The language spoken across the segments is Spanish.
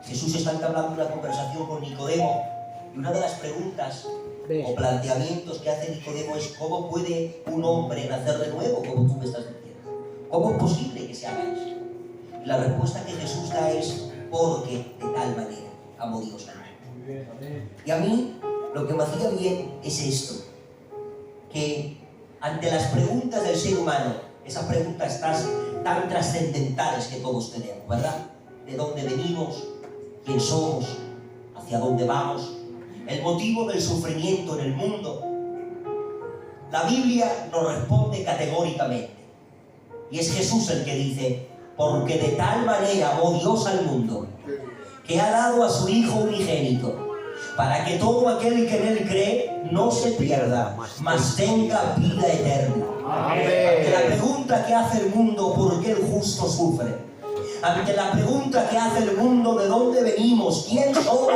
Jesús está entablando una conversación con Nicodemo y una de las preguntas o planteamientos que hace Nicodemo es: ¿cómo puede un hombre nacer de nuevo, como tú me estás diciendo? ¿Cómo es posible que se haga eso? Y la respuesta que Jesús da es: porque de tal manera amó Dios al mundo. Y a mí lo que me hacía bien es esto, que ante las preguntas del ser humano, esas preguntas tan trascendentales que todos tenemos, ¿verdad? ¿De dónde venimos? ¿Quién somos? ¿Hacia dónde vamos? El motivo del sufrimiento en el mundo. La Biblia nos responde categóricamente. Y es Jesús el que dice: porque de tal manera amó Dios al mundo, que ha dado a su Hijo unigénito, para que todo aquel que en Él cree no se pierda, mas tenga vida eterna. Ante la pregunta que hace el mundo: ¿por qué el justo sufre? Ante la pregunta que hace el mundo: ¿de dónde venimos? ¿Quién somos?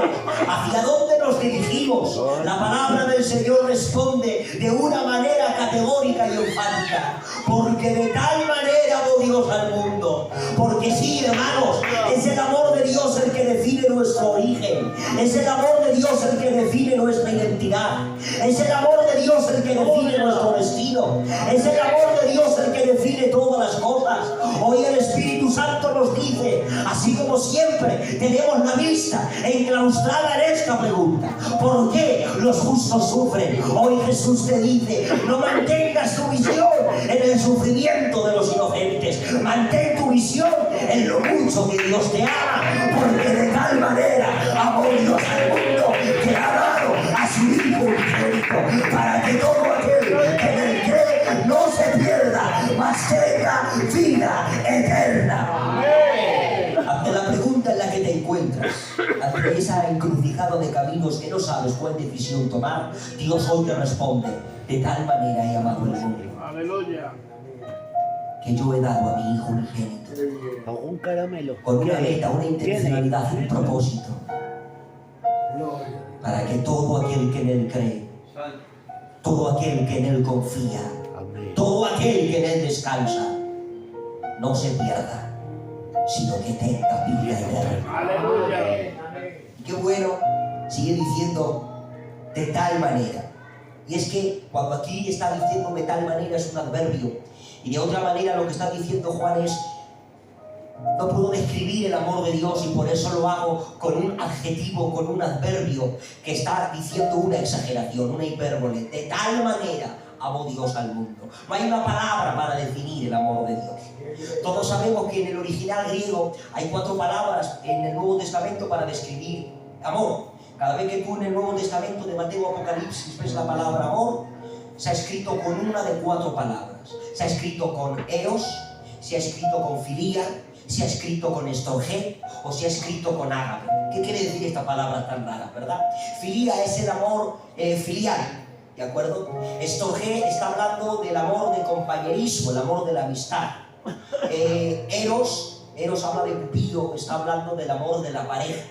¿Hacia dónde nos dirigimos? La palabra del Señor responde de una manera categórica y enfática: porque de tal manera amó Dios al mundo. Porque sí, hermanos, es el amor de Dios el que define nuestro origen. Es el amor de Dios el que define nuestra identidad. Es el amor de Dios el que define nuestro destino. Es el amor de Dios el que define todas las cosas. Hoy el Espíritu Santo nos dice, así como siempre tenemos la vista enclaustrada en esta pregunta: ¿por qué los justos sufren? Hoy Jesús te dice: no mantengas tu visión en el sufrimiento de los inocentes, mantén tu visión en lo mucho que Dios te ama, porque de tal manera amó Dios al mundo que ha dado a su Hijo unigénito, para que todo aquel que en Él cree no se pierda, mas tenga vida eterna. Ante la pregunta en la que te encuentras, ante esa encrucijada de caminos que no sabes cuál decisión tomar, Dios hoy te responde: de tal manera he amado el mundo, Aleluya, que yo he dado a mi Hijo unigénito, ¿Algún caramelo? con una meta, una intencionalidad, un propósito, para que todo aquel que en Él cree, todo aquel que en Él confía, todo aquel que en Él descansa, no se pierda, sino que tenga vida eterna. aleluya. Y qué bueno, sigue diciendo: de tal manera. Y es que cuando aquí está diciendo de tal manera es un adverbio, y de otra manera lo que está diciendo Juan es: no puedo describir el amor de Dios, y por eso lo hago con un adjetivo, con un adverbio que está diciendo una exageración, una hipérbole. De tal manera amó Dios al mundo. No hay una palabra para definir el amor de Dios. Todos sabemos que en el original griego hay 4 palabras en el Nuevo Testamento para describir amor. Cada vez que tú en el Nuevo Testamento de Mateo Apocalipsis ves la palabra amor, se ha escrito con una de 4 palabras. Se ha escrito con eros, se ha escrito con filía, se ha escrito con estorgé o se ha escrito con ágape. ¿Qué quiere decir esta palabra tan rara, verdad? Filía es el amor filial, ¿de acuerdo? Estorgé está hablando del amor de compañerismo, el amor de la amistad. Eros habla de cupido, está hablando del amor de la pareja.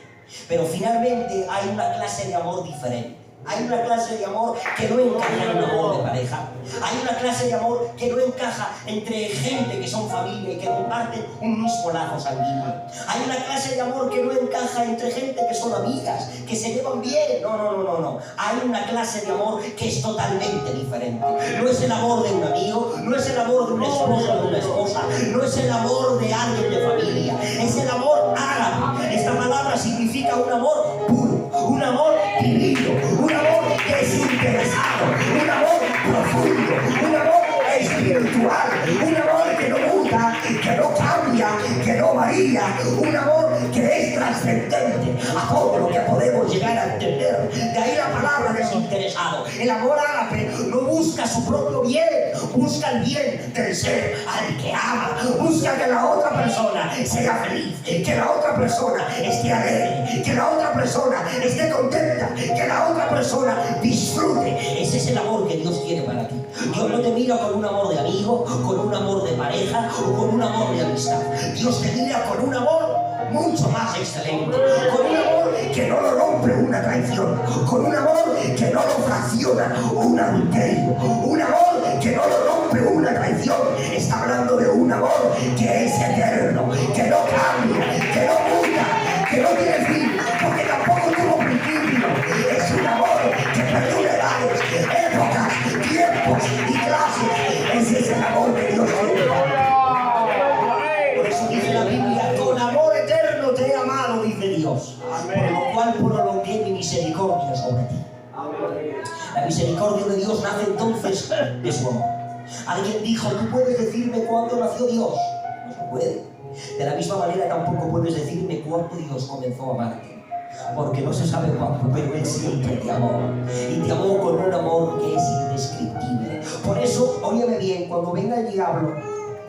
Pero finalmente hay una clase de amor diferente. Hay una clase de amor que no encaja en un amor de pareja. Hay una clase de amor que no encaja entre gente que son familia y que comparten un mismo lazo sanguíneo. Hay una clase de amor que no encaja entre gente que son amigas, que se llevan bien. No. Hay una clase de amor que es totalmente diferente. No es el amor de un amigo, no es el amor de un esposo o de una esposa, no es el amor de alguien de familia. Es el amor ágape. Esta palabra significa un amor puro, un amor vivido, un amor desinteresado, un amor profundo, un amor espiritual, un amor que no muta, que no cambia, que no varía, un amor que es trascendente a todo lo que podemos llegar a entender. De ahí la palabra desinteresado. El amor ágape no busca su propio bien, busca el bien del ser al que ama, busca que la otra persona sea feliz, que la otra persona esté alegre, que la otra persona esté contenta, que la otra persona disfrute. Ese es el amor que Dios quiere para ti. Dios no te mira con un amor de amigo, con un amor de pareja o con un amor de amistad. Dios te mira con un amor mucho más excelente, con un amor que no lo rompe una traición, con un amor que no lo fracciona un adulterio, un amor que no lo rompe una traición. Está hablando de un amor que es eterno, que no cambia, que no muta, que no tiene fin. amado, dice Dios, por lo cual prolongué mi misericordia sobre ti. La misericordia de Dios nace entonces de su amor. Alguien dijo, ¿tú puedes decirme cuándo nació Dios? No se puede. De la misma manera tampoco puedes decirme cuándo Dios comenzó a amarte, porque no se sabe cuándo, pero Él siempre te amó, y te amó con un amor que es indescriptible. Por eso, óyeme bien, cuando venga el diablo,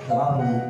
que va a venir,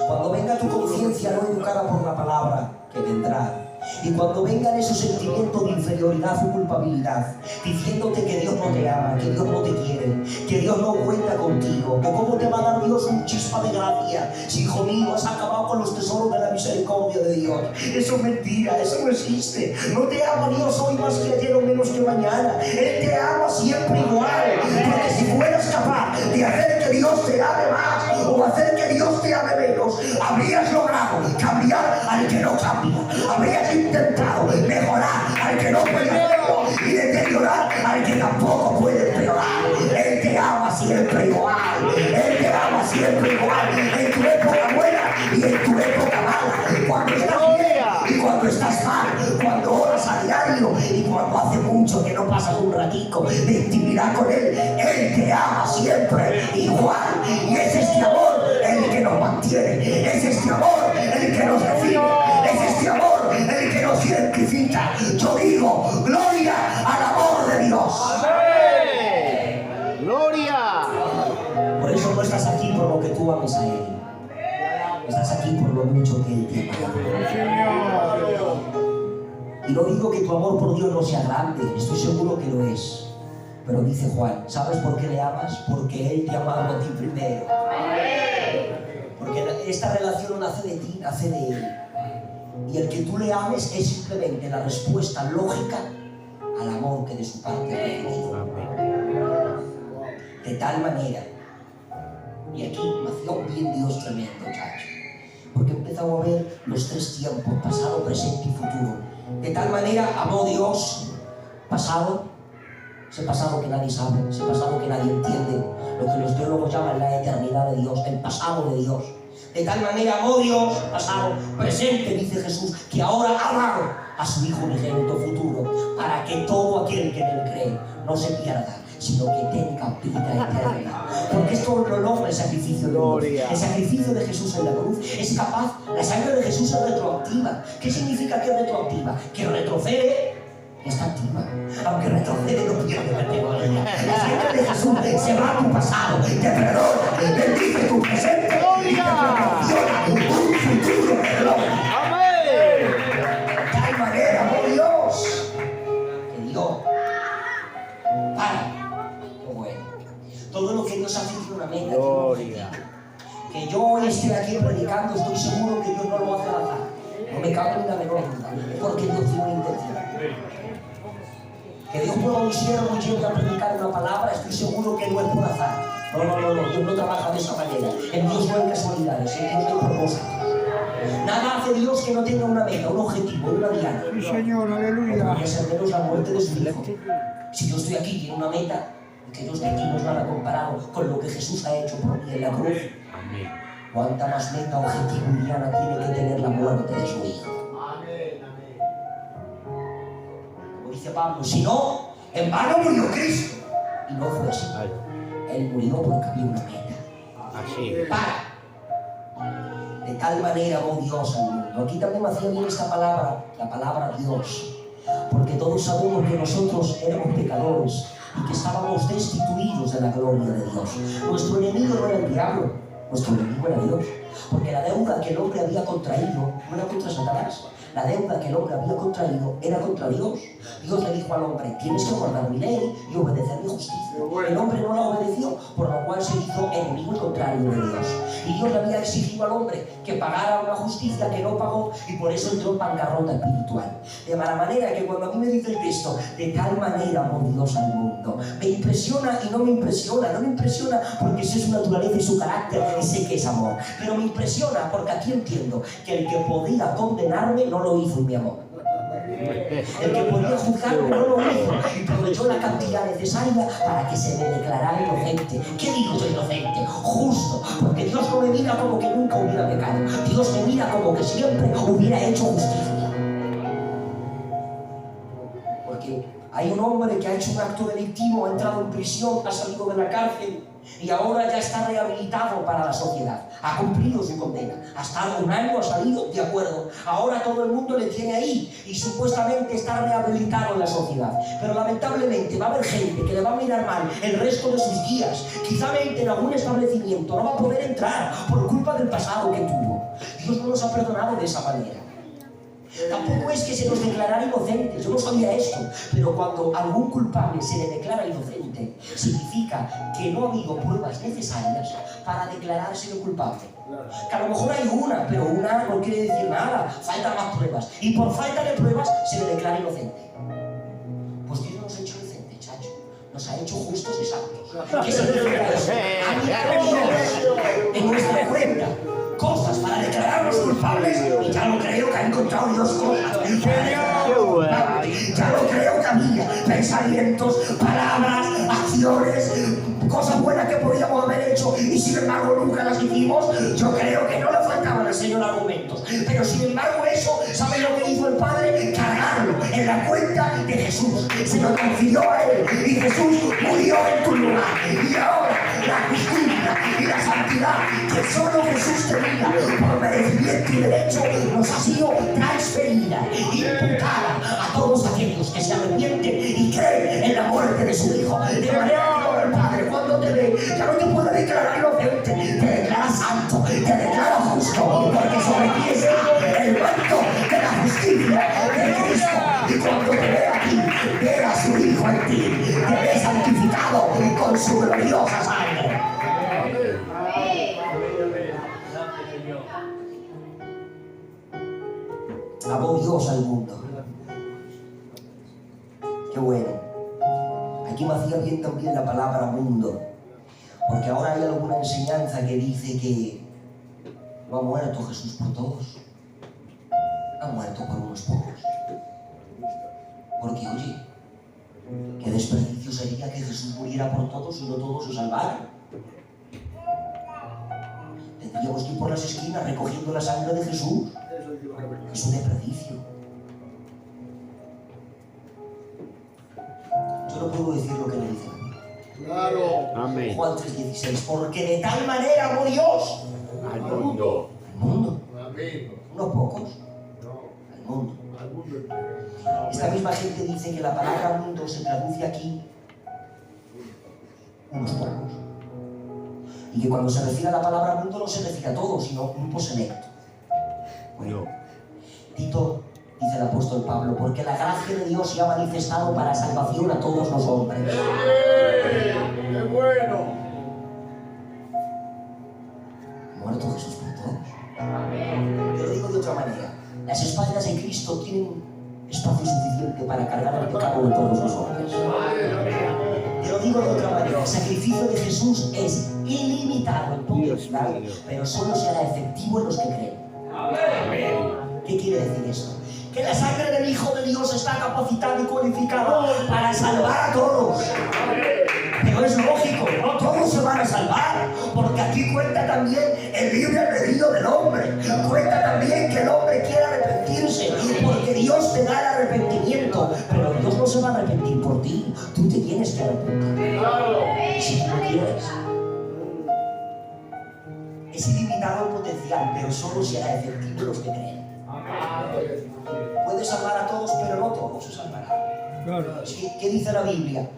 cuando venga tu conciencia no educada por la palabra, que vendrá, y cuando vengan esos sentimientos de inferioridad o culpabilidad, diciéndote que Dios no te ama, que Dios no te quiere, que Dios no cuenta contigo, que cómo te va a dar Dios un chispa de gracia, si hijo mío has acabado con los tesoros de la misericordia de Dios. Eso es mentira, eso no existe. No te ama Dios hoy más que ayer o menos que mañana. Él te ama siempre igual, porque si fueras capaz de hacer que Dios te ame más o hacer que Dios te ame menos, habrías logrado cambiar al que no cambia, habrías intentado mejorar al que no puede hacerlo y deteriorar al que tampoco puede empeorar. Él te ama siempre igual, Él te ama siempre igual, en tu época buena y en tu época mala, cuando estás bien y cuando estás mal, cuando oras a diario y cuando hace mucho que no pasas un ratico de intimidad con Él. Él te ama siempre igual, y es este amor el que nos mantiene, es este amor el que nos define, es este amor el que nos identifica. Yo digo, gloria al amor de Dios. ¡Amén! ¡Gloria! Por eso no estás aquí por lo que tú ames a Él, estás aquí por lo mucho que Él te ama. Y no digo que tu amor por Dios no sea grande, estoy seguro que lo es. Pero dice Juan, ¿sabes por qué le amas? Porque Él te ha amado a ti primero. Porque esta relación no nace de ti, nace de Él. Y el que tú le ames es simplemente la respuesta lógica al amor que de su parte ha recibido. De tal manera, y aquí me hacía un bien Dios tremendo, chacho, porque he empezado a ver los tres tiempos, pasado, presente y futuro. De tal manera amó Dios, pasado, ese pasado que nadie sabe, ese pasado que nadie entiende, lo que los teólogos llaman la eternidad de Dios, el pasado de Dios. De tal manera amó Dios, pasado, presente, dice Jesús, que ahora ha dado a su Hijo unigénito futuro, para que todo aquel que en Él cree no se pierda, sino que tenga vida eterna. Porque esto lo logra el sacrificio de Dios. El sacrificio de Jesús en la cruz es capaz, la sangre de Jesús es retroactiva. ¿Qué significa que es retroactiva? Que retrocede, está activa. Aunque retrocede, no pierde categoría. La sangre de Jesús se va a tu pasado, te perdona, bendice tu presente y te proporciona un futuro de gloria. ¡Amén! De tal manera, oh Dios, que Dios para. Todo lo que Dios hace tiene una meta, Gloria. Que yo hoy esté aquí predicando, estoy seguro que Dios no lo hace al azar. No me cabe ni la menor duda, porque Dios tiene una intención. Que Dios pueda un siervo yendo a predicar una palabra, estoy seguro que no es por azar. No, Dios no trabaja de esa manera. En Dios no hay casualidades, en Dios no hay propósitos. Nada hace Dios que no tenga una meta, un objetivo, una diana. Sí, Señor, aleluya. Porque es al menos la muerte de su Hijo. Si yo estoy aquí, tiene una meta. Que yo esté aquí no es nada comparado con lo que Jesús ha hecho por mí en la cruz. Amén. Cuánta más meta, objetivo y diana tiene que tener la muerte de su Hijo. Como dice Pablo, si no, en vano murió Cristo. Y no fue así. Él murió porque había una meta. Así. De tal manera amó Dios al mundo. Aquí también me hacía bien esta palabra, la palabra Dios. Porque todos sabemos que nosotros éramos pecadores y que estábamos destituidos de la gloria de Dios. Nuestro enemigo no era el diablo, nuestro enemigo era Dios. Porque la deuda que el hombre había contraído no era contra Satanás. La deuda que el hombre había contraído era contra Dios. Dios le dijo al hombre, tienes que guardar mi ley y obedecer mi justicia. El hombre no la obedeció, por lo cual se hizo enemigo y contrario de Dios. Y Dios le había exigido al hombre que pagara una justicia que no pagó, y por eso entró en bancarrota espiritual. De mala manera que cuando a mí me dice el texto, de tal manera amó Dios al mundo, me impresiona y no me impresiona. No me impresiona porque sé su naturaleza y su carácter y sé que es amor. Pero me impresiona porque aquí entiendo que el que podía condenarme no lo hizo y me amó. El que podía juzgarme no lo hizo y aprovechó la cantidad necesaria para que se me declarara inocente. ¿Qué digo yo inocente? Justo, porque Dios no me mira como que nunca hubiera pecado. Dios me mira como que siempre hubiera hecho justicia. porque hay un hombre que ha hecho un acto delictivo, ha entrado en prisión, ha salido de la cárcel y ahora ya está rehabilitado para la sociedad. Ha cumplido su condena. Ha estado un año, ha salido, de acuerdo. Ahora todo el mundo le tiene ahí y supuestamente está rehabilitado en la sociedad. Pero lamentablemente va a haber gente que le va a mirar mal el resto de sus días. Quizá en algún establecimiento no va a poder entrar por culpa del pasado que tuvo. Dios no nos ha perdonado de esa manera. Tampoco es que se nos declarara inocentes, yo no sabía esto, pero cuando algún culpable se le declara inocente, significa que no ha habido pruebas necesarias para declarárselo culpable. Que a lo mejor hay una, pero una no quiere decir nada, faltan más pruebas. Y por falta de pruebas se le declara inocente. Pues Dios no nos ha hecho inocentes, chacho, nos ha hecho justos y santos. ¿Qué significa eso? Ha mirado Dios en nuestra cuenta cosas para declararnos culpables, y ya lo creo que ha encontrado Dios cosas para declararnos culpables. Ya lo creo que había pensamientos, palabras, acciones, cosas buenas que podíamos haber hecho y sin embargo nunca las hicimos. Yo creo que no le faltaban al Señor argumentos, pero sin embargo eso, ¿saben lo que hizo el Padre? Cargarlo en la cuenta de Jesús. Se lo transfirió a Él y Jesús murió en tu lugar. Y ahora la justicia y la santidad que solo Jesús tenía por merecimiento y derecho nos ha sido transferida, imputada a todos aquellos que se arrepienten y creen en la muerte de su Hijo. De manera que ahora el Padre, cuando te ve, ya no te puede declarar inocente, te declara santo, te declara justo, porque sobre ti está el manto de la justicia de Cristo. Y cuando te ve aquí, ve a su Hijo en ti, te ve santificado con su gloriosa sangre. Amó Dios al mundo. Qué bueno. Aquí me hacía bien también la palabra mundo, porque ahora hay alguna enseñanza que dice que no ha muerto Jesús por todos, ha muerto por unos pocos. Porque oye, qué desperdicio sería que Jesús muriera por todos y no todos se salvaran. Tendríamos que ir por las esquinas recogiendo la sangre de Jesús. Es un desperdicio. Yo no puedo decir lo que le dice a mí. Claro. Amén. Juan 3:16. Porque de tal manera amó Dios Al mundo. al mundo. Amén. Unos pocos. No, Al mundo. al mundo. Esta misma gente dice que la palabra mundo se traduce aquí unos pocos. Y que cuando se refiere a la palabra mundo no se refiere a todos, sino a un grupo selecto. Bueno, Tito, dice el apóstol Pablo, porque la gracia de Dios se ha manifestado para salvación a todos los hombres. ¡Qué bueno! Muerto Jesús por todos. Yo lo digo de otra manera. Las espaldas de Cristo tienen espacio suficiente para cargar el pecado de todos los hombres. Te lo digo de otra manera. El sacrificio de Jesús es ilimitado en potencial, pero solo será efectivo en los que creen. ¿Qué quiere decir esto? Que la sangre del Hijo de Dios está capacitada y cualificada para salvar a todos. Pero es lógico, no todos se van a salvar, porque aquí cuenta también el libre albedrío del hombre. Cuenta también que el hombre quiere arrepentirse, porque Dios te da el arrepentimiento. Pero Dios no se va a arrepentir por ti, tú te tienes que arrepentir. Si tú no quieres. Es ilimitado el potencial, pero solo será efectivo en los que creen. Puede salvar a todos, pero no todos se salvarán. ¿Qué dice la Biblia?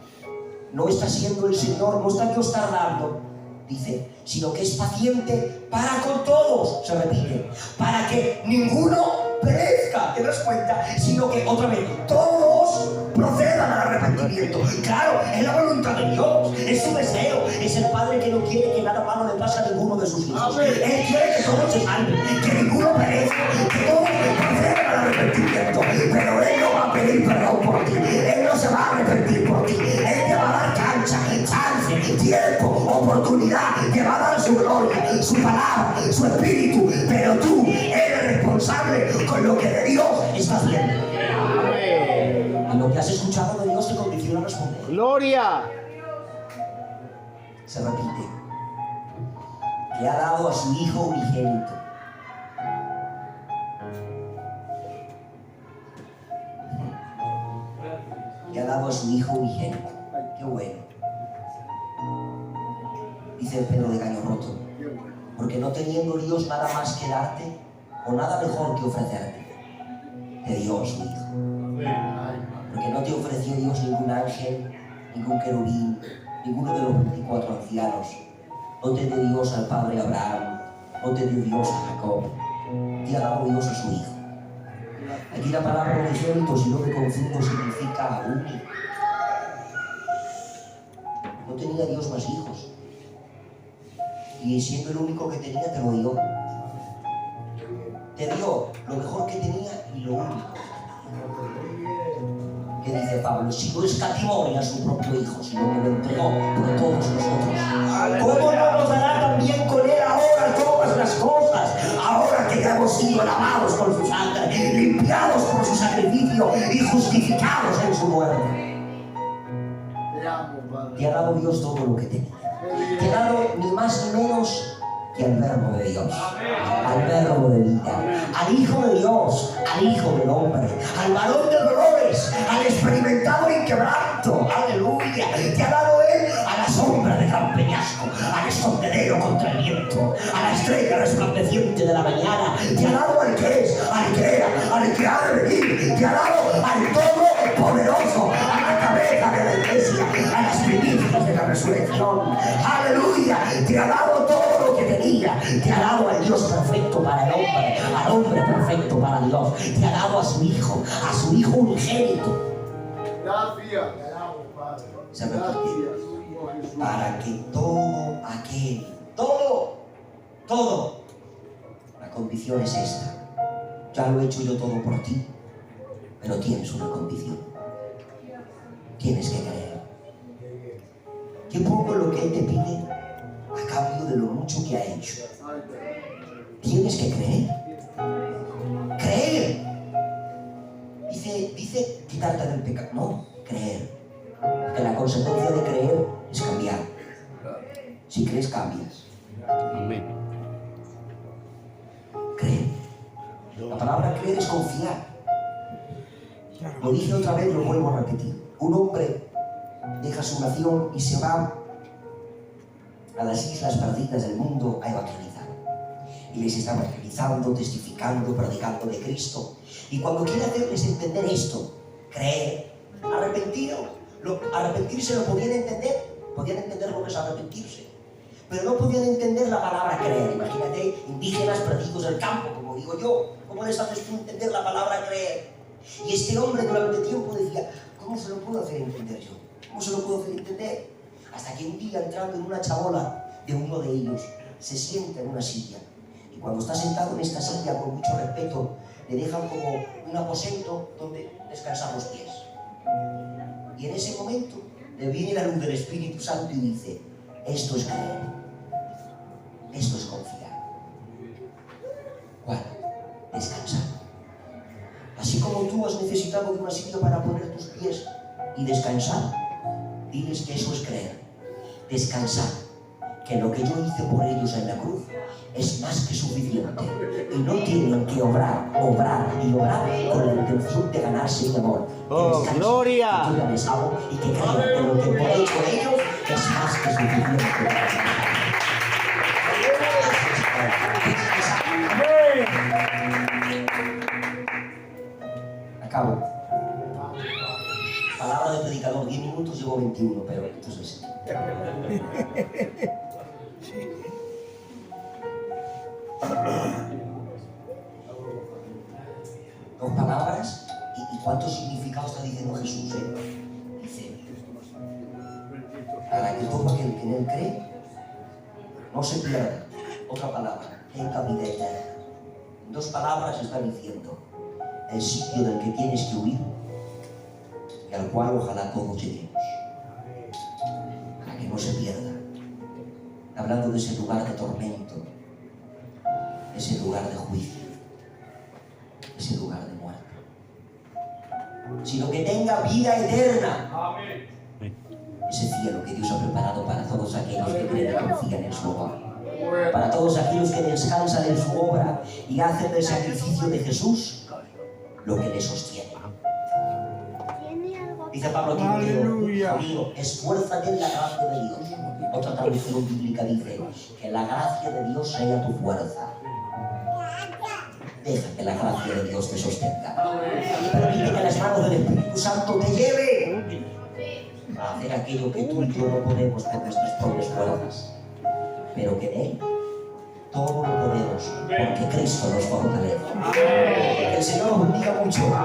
No está siendo el Señor, no está Dios tardando, dice, sino que es paciente para con todos, se repite, para que ninguno perezca, ¿te das cuenta? Sino que, otra vez, todos procedan al arrepentimiento. Claro, es la voluntad de Dios, es su deseo, es el Padre que no quiere que nada malo le pase a ninguno de sus hijos. Él quiere que todos se salven, que ninguno perezca, que todos procedan al arrepentimiento. Pero Él no va a pedir perdón por ti, Él no se va a arrepentir por ti, Él te va a dar cancha, chance, tiempo, oportunidad, te va a dar su gloria, su palabra, su espíritu, pero tú eres responsable con lo que de Dios estás viendo. Y lo que has escuchado de Dios te condiciona a responder. Gloria. Se repite. Que ha dado a su Hijo unigénito. y ha dado a su Hijo unigénito. Qué bueno. Dice el Pedro de Caño Roto, porque no teniendo Dios nada más que darte o nada mejor que ofrecerte, te dio a su Hijo. Porque no te ofreció Dios ningún ángel, ningún querubín, ninguno de los 24 ancianos. No te dio Dios al padre Abraham, no te dio Dios a Jacob, te ha dado Dios a su Hijo. Aquí la palabra unigénito, si no me confundo, significa único. No tenía Dios más hijos. Y siendo el único que tenía, te lo dio. Te dio lo mejor que tenía y lo único. ¿Qué dice Pablo? Si no escatimó ni a su propio Hijo, sino que lo entregó por todos nosotros, ¿cómo no nos dará también con Él ahora todas las cosas? Ahora que ya hemos sido lavados con su sangre, limpiados por su sacrificio y justificados en su muerte. Te ha dado Dios todo lo que tenía. Te ha dado ni más ni menos que al Verbo de Dios, al Verbo de vida, al Hijo de Dios, al Hijo del hombre, al varón de dolores, al experimentado en quebranto. Aleluya. Te ha dado Él a la sombra de gran peñasco, al escondedero contra el viento, a la estrella resplandeciente de la mañana. Te ha dado al que es, al que era, al que ha de venir. Te ha dado al Todopoderoso, a la cabeza de la iglesia, a las primicias de la resurrección. Aleluya. Te ha dado todo lo que tenía. Te ha dado al Dios perfecto para el hombre, al hombre perfecto para Dios. Te ha dado a su Hijo unigénito. Gracias. ¿Sabe por qué? Para que todo aquel, todo, la condición es esta. Ya lo he hecho yo todo por ti, pero tienes una condición. Tienes que creer. Qué poco lo que Él te pide a cambio de lo mucho que ha hecho. Tienes que creer. Creer. Dice quitarte del pecado. No, creer. Porque la consecuencia de creer es cambiar. Si crees, cambias. Amén. Creer. La palabra creer es confiar. Lo dije otra vez, lo vuelvo a repetir. Un hombre deja su nación y se va a las islas perdidas del mundo a evangelizar. Y les está evangelizando, testificando, predicando de Cristo. Y cuando quiere hacerles entender esto, creer, arrepentirse lo podían entender lo que es arrepentirse. Pero no podían entender la palabra creer. Imagínate, indígenas perdidos del campo, como digo yo. ¿Cómo les haces tú entender la palabra creer? Y este hombre durante tiempo decía, ¿cómo se lo puedo hacer entender yo? ¿Cómo se lo puedo hacer entender? Hasta que un día, entrando en una chabola de uno de ellos, se sienta en una silla. Y cuando está sentado en esta silla, con mucho respeto, le dejan como un aposento donde descansan los pies. Y en ese momento le viene la luz del Espíritu Santo y dice, esto es creer. Esto es confiar. ¿Cuál? Descansar. Así como tú has necesitado de una silla para poner tus pies y descansar, diles que eso es creer. Descansar, que lo que yo hice por ellos en la cruz es más que suficiente y no tienen que obrar con la intención de ganarse mi amor. ¡Oh, gloria! Que yo ya les hago y que crean que lo que he hecho por ellos es más que suficiente. Acabo. Palabra de predicador, 10 minutos, llevo 21, pero entonces... Dos palabras, ¿y cuánto significado está diciendo Jesús? Dice, para que todo aquel que en él cree no se pierda. Otra palabra, tenga vida eterna. En dos palabras está diciendo, el sitio del que tienes que huir y al cual ojalá todos lleguemos, para que no se pierda. Hablando de ese lugar de tormento, ese lugar de juicio, ese lugar de muerte, sino que tenga vida eterna. Amén. Ese cielo que Dios ha preparado para todos aquellos que creen y confían en su obra, para todos aquellos que descansan en su obra y hacen del sacrificio de Jesús lo que les sostiene. Dice Pablo a Timoteo, hijo mío, esfuérzate en la gracia de Dios. Otra traducción bíblica dice que la gracia de Dios sea tu fuerza. Deja que la gracia de Dios te sostenga. Permite que las manos del Espíritu Santo te lleve a hacer aquello que tú y yo no podemos por nuestras propias fuerzas, pero que en Él todo lo podemos porque Cristo nos fortalece. Que el Señor nos bendiga mucho.